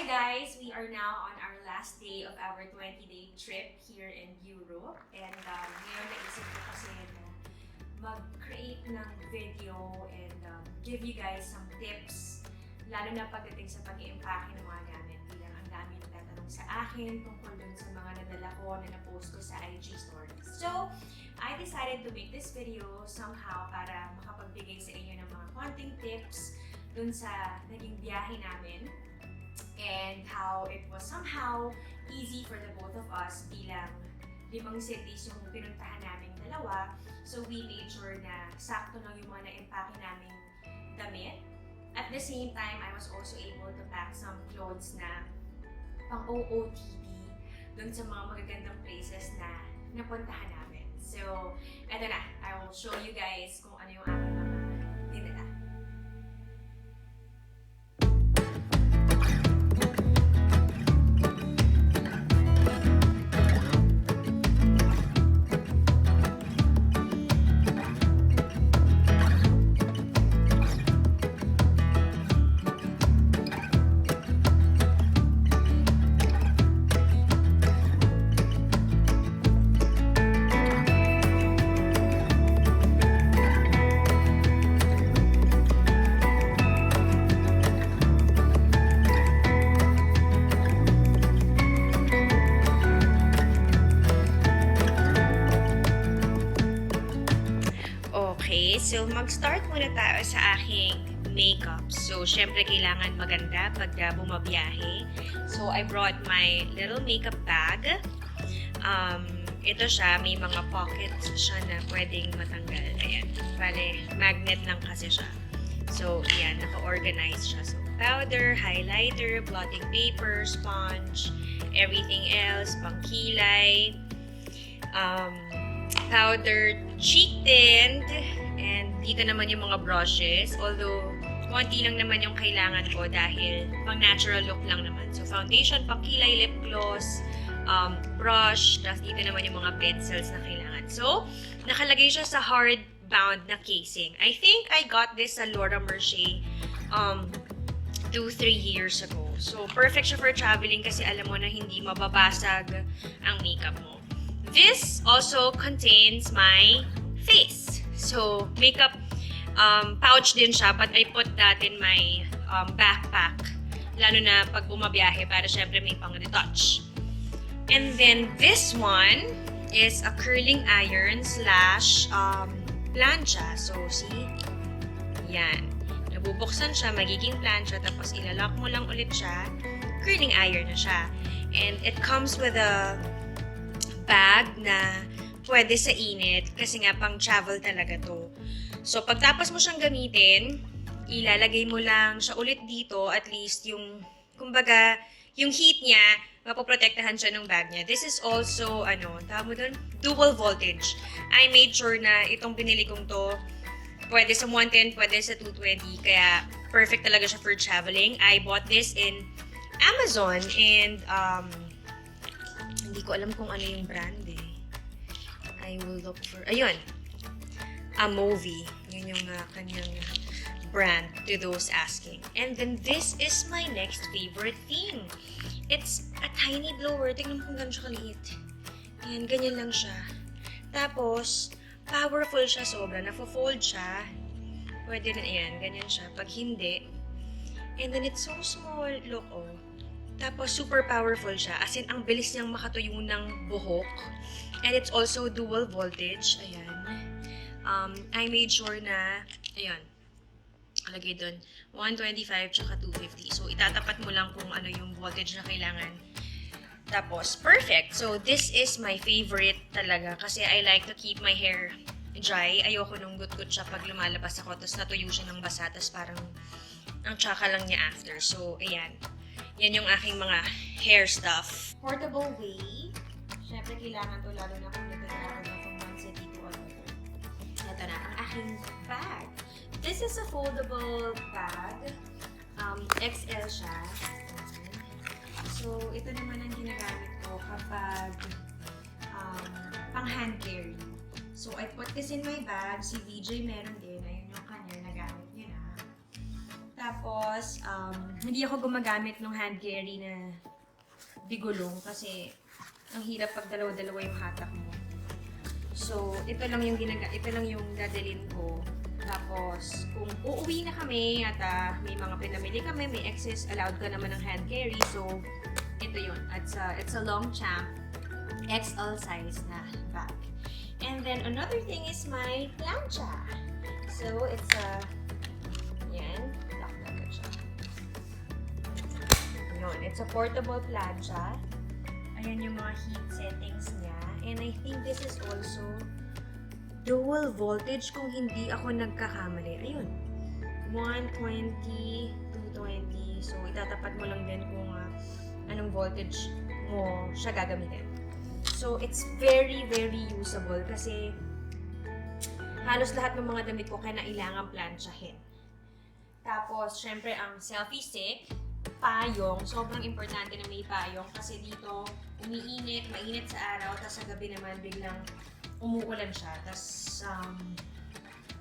guys! We are now on our last day of our 20-day trip here in Europe. And ngayon naisip ko kasi na mag-create ng video and give you guys some tips, lalo na pagdating sa pag-i-impake ng mga gamit. Bilang ang dami nagtatanong sa akin tungkol dun sa mga nadala ko na na-post ko sa IG stories. So, I decided to make this video somehow para makapagbigay sa inyo ng mga konting tips dun sa naging biyahe namin and how it was somehow easy for the both of us bilang 5 cities yung pinuntahan namin dalawa. So we made sure na sakto lang yung mga na-impake namin damit. At the same time, I was also able to pack some clothes na pang OOTD dun sa mga magagandang places na napuntahan namin. So, eto na. I will show you guys kung ano yung aking mga dinala. Okay, so mag-start muna tayo sa aking makeup. So, syempre kailangan maganda pag bumabiyahe. So, I brought my little makeup bag. Ito siya, may mga pockets siya na pwedeng matanggal. Ayan, bale, magnet lang kasi siya. So, ayan, naka-organize siya. So, powder, highlighter, blotting paper, sponge, everything else, pangkilay, powder, cheek tint, and dito naman yung mga brushes. Although, konti lang naman yung kailangan ko dahil pang natural look lang naman. So, foundation, pangkilay, lip gloss, brush, tapos dito naman yung mga pencils na kailangan. So, nakalagay siya sa hard-bound na casing. I think I got this sa Laura Mercier 2-3 years ago. So, perfect siya for traveling kasi alam mo na hindi mababasag ang makeup mo. This also contains my face. So, makeup pouch din siya, but I put that in my backpack. Lalo na pag bumabiyahe para syempre may pang-retouch. And then this one is a curling iron slash plancha. So, see? Yan. Nabubuksan siya, magiging plancha, tapos ilalak mo lang ulit siya. Curling iron na siya. And it comes with a bag na pwede sa init kasi nga pang travel talaga to. So, pagtapos mo siyang gamitin, ilalagay mo lang siya ulit dito, at least yung, kumbaga, yung heat niya, mapoprotektahan siya ng bag niya. This is also, tawag mo dun? Dual voltage. I made sure na itong binili kong to, pwede sa 110, pwede sa 220, kaya perfect talaga siya for traveling. I bought this in Amazon, and hindi ko alam kung ano yung brand eh. I will look for, ayun, a movie. Yun yung kanyang brand to those asking. And then this is my next favorite thing. It's a tiny blower. Tingnan mo kung gano'n siya kaliit. Ayan, ganyan lang siya. Tapos, powerful siya sobra. Nafo-fold siya. Pwede na, ayan, ganyan siya. Pag hindi. And then it's so small. Look, oh. Tapos, super powerful siya. As in, ang bilis niyang makatuyo ng buhok. And it's also dual voltage. Ayan. I made sure na, ayan, lagay doon, 125 tsaka 250. So, itatapat mo lang kung ano yung voltage na kailangan. Tapos, perfect. So, this is my favorite talaga kasi I like to keep my hair dry. Ayoko nung gut-gut siya pag lumalabas ako. Tapos, natuyo siya ng basa. Tapos, parang ang tsaka lang niya after. So, ayan. Yan yung aking mga hair stuff. Portable way. Siyempre, kailangan to lalo na kung nagtatapos na from one city to another. Ito na, ang aking bag. This is a foldable bag. XL siya. So, ito naman ang ginagamit ko kapag pang hand carry. So, I put this in my bag. Si VJ meron din. Ayun yung kanya, nagamit niya na. Tapos, Tapos, hindi ako gumagamit ng hand carry na bigulong kasi ang hirap pag dalawa-dalawa yung hatak mo. So, ito lang yung dadalhin ko. Tapos, kung uuwi na kami at may mga pinamili kami, may excess, allowed ka naman ng hand carry. So, ito yun. It's a long champ, XL size na bag. And then, another thing is my plancha. So, it's yan, lock na siya. Yun, it's a portable plancha. Ayan yung mga heat settings niya. And I think this is also dual voltage kung hindi ako nagkakamali. Ayun. 120, 220. So, itatapat mo lang din kung anong voltage mo siya gagamitin. So, it's very, very usable kasi halos lahat ng mga damit ko kailangan planchahin. Tapos, syempre, ang selfie stick, payong. Sobrang importante na may payong kasi dito umiinit, mainit sa araw, tapos sa gabi naman biglang umuulan siya. Tapos,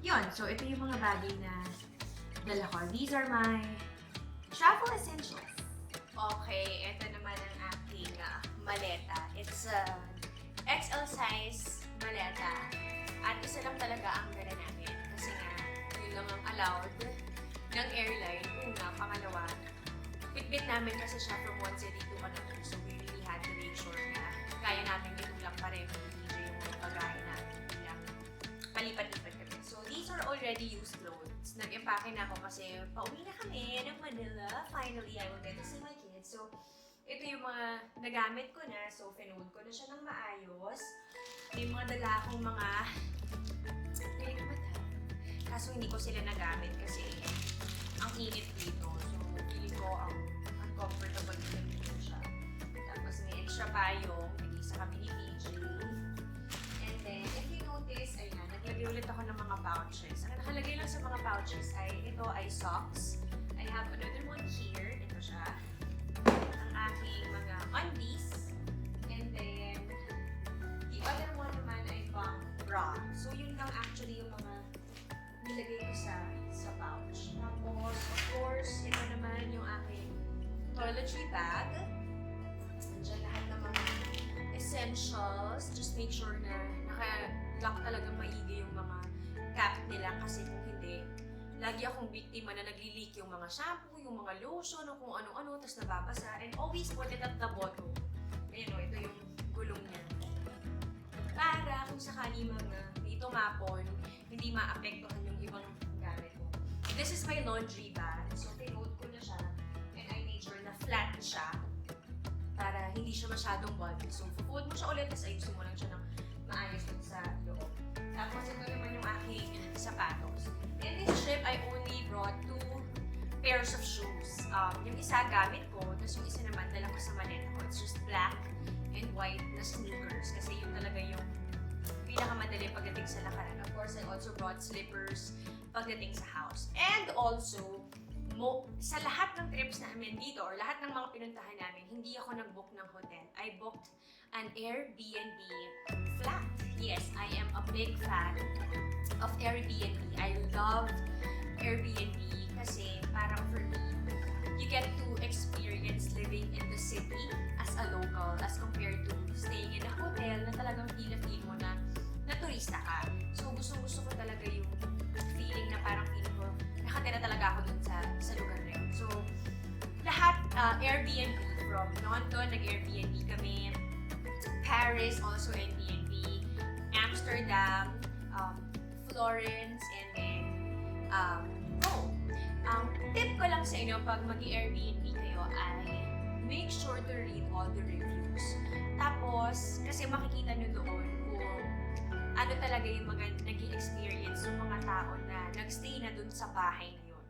yun. So, ito yung mga bagay na dala ko. These are my travel essentials. Okay, ito naman ang aking maleta. It's a XL size maleta. At isa lang talaga ang dala namin. Kasi nga, yun lang ang allowed ng airline. Una, pangalawa, bitbit namin kasi siya from one city to another. So, we really had to make sure na kaya namin lang pareho yung mga pagkain namin. Palipat-lipat kami. So, these are already used clothes. Nag-empake na ako kasi pauwi na kami ng Manila. Finally, I will get to see my kids. So, ito yung mga nagamit ko na. So, finold ko na siya ng maayos. May mga dala akong mga piling na mata. Kaso hindi ko sila nagamit kasi ang init dito. So, feeling ko ang uncomfortable dito siya. Tapos may extra payong. Pinisa kami ni PJ. And then, if you notice, ayan, naglagay ulit ako ng mga pouches. Ang nakalagay lang sa mga pouches ay, ito ay socks. I have another one here. Ito siya. Ang aking mga undies. And then, the other one naman ay pang bra. So, yun lang actually yung mga nilagay ko sa pouch. Tapos, of course, ito naman yung aking toiletry bag. Nandiyan lahat ng mga essentials. Just make sure na naka-lock talaga maigi yung mga cap nila kasi kung hindi, lagi akong biktima na nagli-leak yung mga shampoo, yung mga lotion, o kung ano-ano, tapos nababasa. And always put it at the bottom. Ayan o, ito yung gulong niya. Para kung sakali mga may tumapon, hindi maapektuhan yung ibang gamit mo. This is my laundry bag. So, pinode ko na siya. And I made sure na flat siya. Para hindi siya masyadong bulky. So, fold mo siya ulit, tapos ayusin mo lang siya ng maayos dun sa loob. Tapos, ito naman yung aking sapatos. In this trip, I only brought 2 pairs of shoes. Yung isa gamit ko, tapos yung isa naman dala ko sa maleta ko. It's just black and white na sneakers. Kasi yun talaga yung pinakamadali pagdating sa lakaran. Of course, I also brought slippers pagdating sa house. And also, sa lahat ng trips namin dito or lahat ng mga pinuntahan namin, hindi ako nag-book ng hotel. I booked an Airbnb flat. Yes, I am a big fan of Airbnb. I love Airbnb kasi parang for me, you get to experience living in the city as a local as compared to staying in a hotel na talagang feel mo na turista ka. So, gusto ko talaga yung feeling na parang feeling ko nakatira talaga ako dun sa lugar na yun. So, lahat Airbnb. From London, nag-Airbnb kami. Paris, also Airbnb. Amsterdam, Florence, and then Rome. Tip ko lang sa inyo pag mag-Airbnb kayo ay make sure to read all the reviews. Tapos, kasi makikita nyo doon kung ano talaga yung mga nag-i-experience ng mga tao na nag-stay na dun sa bahay na yun.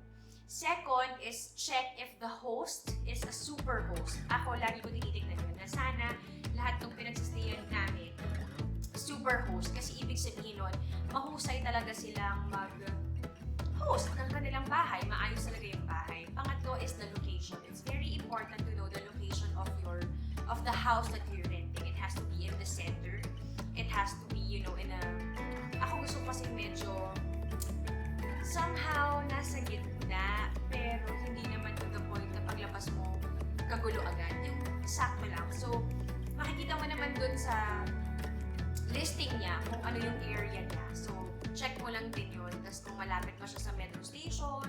Second is check if the host is a super host. Ako, lagi ko tinitignan yun na sana lahat ng pinagsastayan namin super host. Kasi ibig sabihin nun, mahusay talaga silang mag-host ng kanilang bahay. Maayos talaga yung bahay. Pangatlo is the location. It's very important to know the location of the house that you're renting. It has to be in the center. It has to be, in a... Ako gusto kasi medyo somehow nasa gitna, pero magulo agad. Yung sakto lang. So, makikita mo naman dun sa listing niya kung ano yung area niya. So, check mo lang din yun. Tapos kung malapit ba siya sa metro station,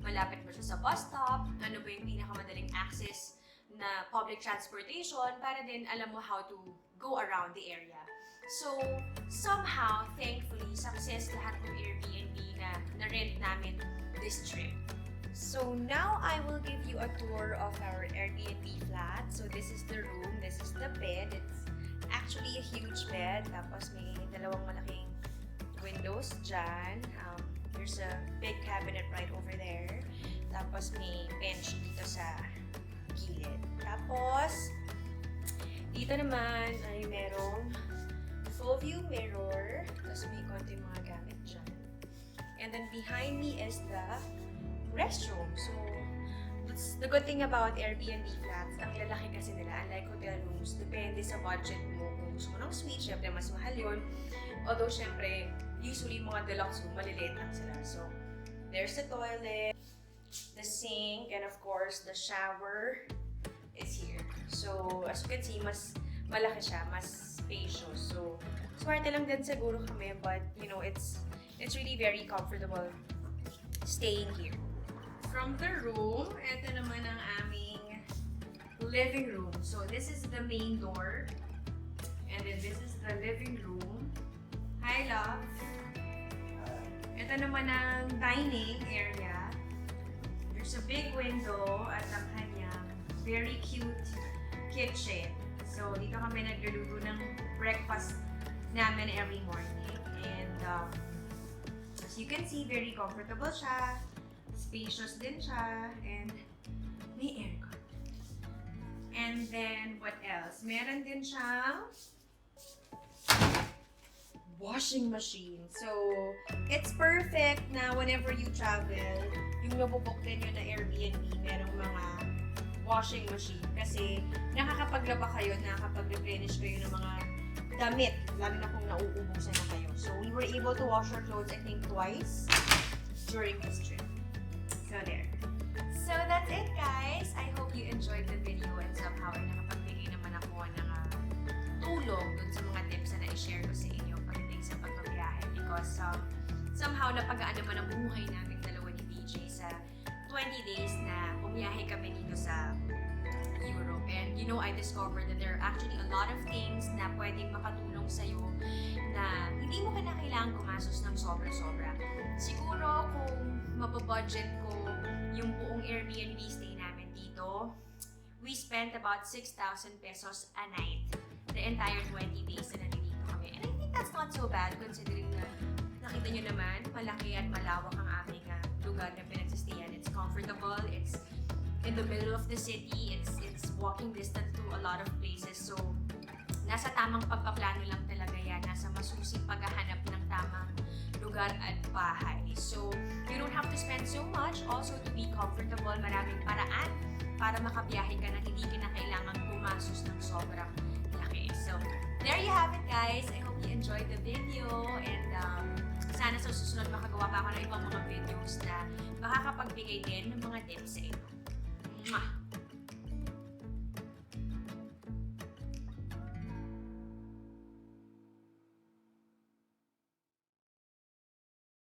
malapit ba siya sa bus stop, ano ba yung pinakamadaling access na public transportation para din alam mo how to go around the area. So, somehow, thankfully, success lahat ng Airbnb na na-rent namin this trip. So now I will give you a tour of our Airbnb flat. So this is the room, this is the bed. It's actually a huge bed. Tapos may dalawang malaking windows dyan. There's a big cabinet right over there. Tapos may bench dito sa gilid. Tapos, dito naman ay merong full view mirror. Tapos may konting mga gamit dyan. And then behind me is the restroom. So, the good thing about Airbnb flats, ang lalaki kasi nila, unlike hotel rooms, depende sa budget mo. Kung gusto mo ng suite, syempre mas mahal yun. Although, syempre, usually mga deluxe room, maliliit lang sila. So, there's the toilet, the sink, and of course, the shower is here. So, as you can see, mas malaki siya, mas spacious. So, swerte lang din siguro kami, but, you know, it's really very comfortable staying here. From the room, ito naman ang aming living room. So, this is the main door. And then, this is the living room. Hi, love. Ito naman ang dining area. There's a big window at ang kanyang very cute kitchen. So, dito kami nagluluto ng breakfast namin every morning. And, as you can see, very comfortable siya. Spacious din siya, and may aircon. And then, what else? Meron din siyang washing machine. So, it's perfect na whenever you travel, yung nabubook din yun na Airbnb, merong mga washing machine. Kasi, nakakapaglaba kayo, nakakapag-replenish kayo ng mga damit, lalo na kung nauubusan na kayo. So, we were able to wash our clothes, I think, twice during this trip. So there. So that's it, guys. I hope you enjoyed the video and somehow ay nakapagbigay naman ako ng tulong dun sa mga tips na i-share ko sa inyo pagdating sa pagbabiyahe because somehow napagaan naman ang buhay namin dalawa ni DJ sa 20 days na bumiyahe kami dito sa Europe. And you know, I discovered that there are actually a lot of things na pwedeng makatulong sa'yo na hindi mo kailangan gumastos ng sobra-sobra. Siguro kung mababudget ko yung buong Airbnb stay namin dito, we spent about 6,000 pesos a night the entire 20 days na nandito kami. And I think that's not so bad considering na nakita nyo naman, malaki at malawak ang aming lugar na pinagsistayan. It's comfortable, it's in the middle of the city, it's walking distance to a lot of places. So, nasa tamang pagpaplano lang talaga yan, nasa masusing paghahanap ng tamang lugar at bahay. So, you don't have to spend so much. Also, to be comfortable, maraming paraan para makabiyahe ka na hindi kinakailangan pumasos ng sobrang laki. So, there you have it, guys. I hope you enjoyed the video and sana sa susunod makagawa pa ako ng ibang mga videos na makakapagbigay din ng mga tips sa inyo. Mwah!